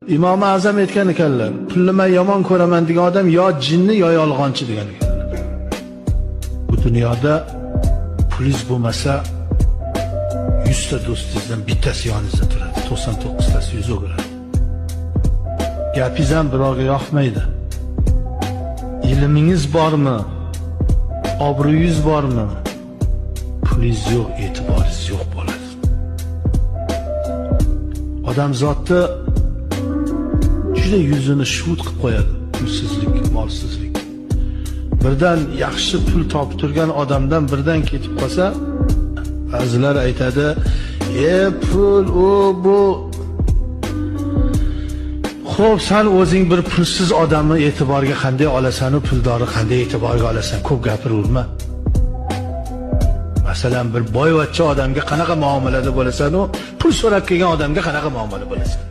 İmom Azam aytgan ekanlar, pulni men yomon ko'raman degan odam yo jinni yo yolg'onchi degan ekanlar. Bu dunyoda pulingiz bo'lmasa 100 ta do'stingizdan bittasi yoningizda turadi, 99 tasi yuz o'giradi. Gapingiz ham birovga yoqmaydi. Ilmingiz bormi? Obro'yingiz bormi? Pulingiz yo'q, e'tiboringiz yo'q bo'ladi. Odam zotni juda yuzini shuvut qilib qo'yadi, pulsizlik, molsizlik. Birdan yaxshi pul topib turgan odamdan birdan ketib qolsa, ba'zilar aytadi, pul bu. Xo'p, sen o'zing bir pulsiz odamni e'tiborga qanday olasan, u puldorni qanday e'tiborga olasan? Ko'p gapiraverma. Masalan, bir boyvachcha odamga qanaqa muomalada bo'lasan, u pul so'rab kelgan odamga qanaqa muomala bo'lasan?